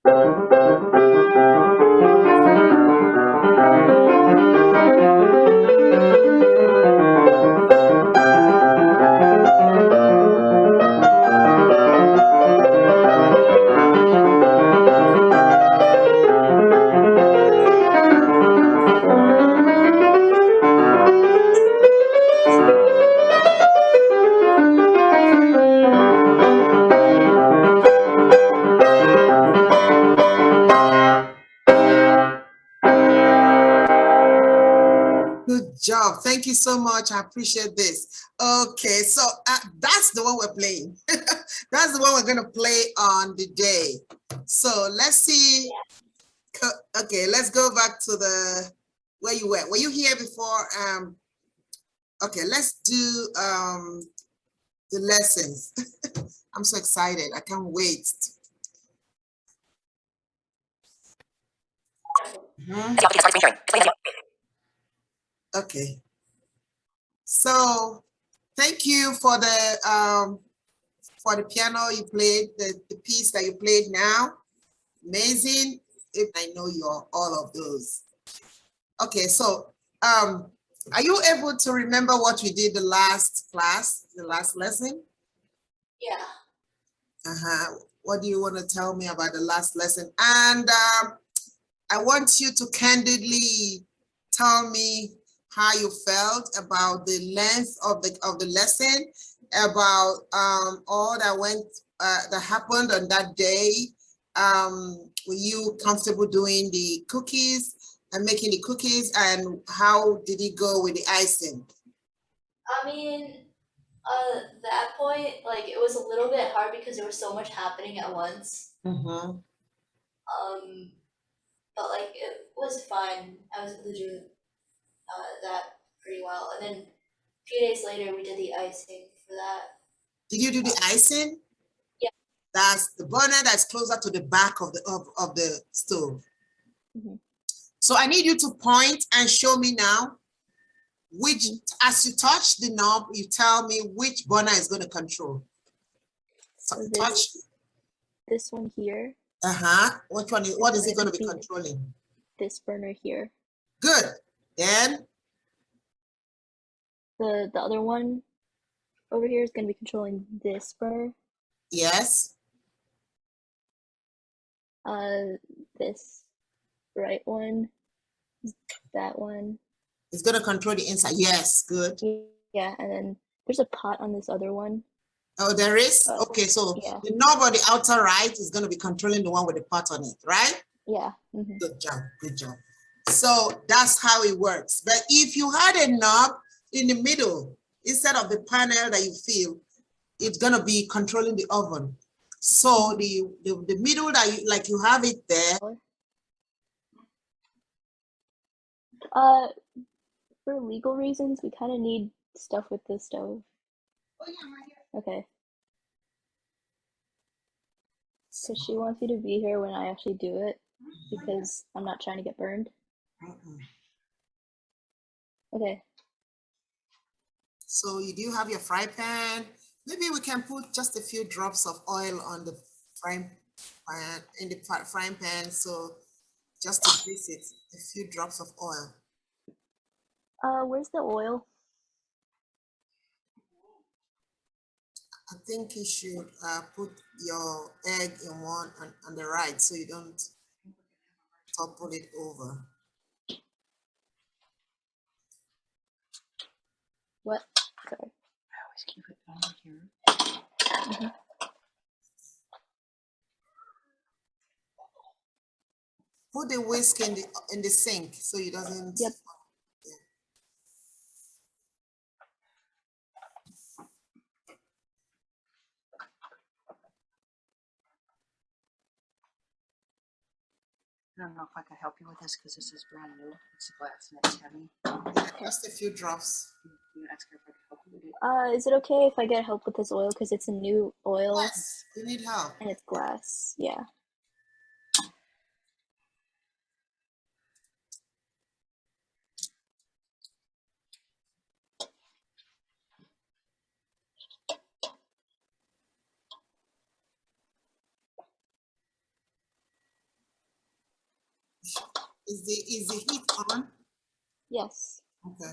Good job. Thank you so much. I appreciate this. Okay, so that's the one we're playing. That's the one we're going to play on the day. So let's see. Okay, let's go back to the where you were. Were you here before? Okay, let's do the lessons. I'm so excited. I can't wait. Okay. So thank you for the piano you played, the piece that you played now. Amazing. If I know you're all of those. Okay, so are you able to remember what we did the last class, the last lesson? Yeah. What do you want to tell me about the last lesson? And I want you to candidly tell me how you felt about the length of the lesson, about all that happened on that day. Were you comfortable doing the cookies and making the cookies, and how did it go with the icing? I mean, that point, like, it was a little bit hard because there was so much happening at once. But like, it was fine. I was able to do that pretty well. And then a few days later, we did the icing for that. Did you do the icing? Yeah. That's the burner that's closer to the back of the stove. So I need you to point and show me now which, as you touch the knob, you tell me which burner is going to control. So touch this one here. Which one? What is it going to be controlling? This burner here. Good. Then the other one over here is going to be controlling this burner. Yes. This right one, that one. It's going to control the inside. Yes, good. Yeah, and then there's a pot on this other one. Oh, there is? Okay, so yeah. The knob on the outer right is going to be controlling the one with the pot on it, right? Yeah. Good job, good job. So that's how it works. But if you had a knob in the middle, instead of the panel that you feel, it's going to be controlling the oven. So the middle that you have it there. For legal reasons, we kind of need stuff with the stove. Oh yeah, right here. Okay. So she wants you to be here when I actually do it, because I'm not trying to get burned. Okay. So you do have your fry pan. Maybe we can put just a few drops of oil on the frying pan, so just to grease it, a few drops of oil. Where's the oil? I think you should put your egg in one on the right, so you don't topple it over. What? Sorry. I always keep it on here. Put the whisk in the sink so it doesn't. Yep. I don't know if I can help you with this because this is brand new. It's glass and it's heavy. Just a few drops. You ask her if I can help you with it. Is it okay if I get help with this oil, because it's a new oil? Yes, you need help. And it's glass, yeah. Is the heat on? Yes. Okay.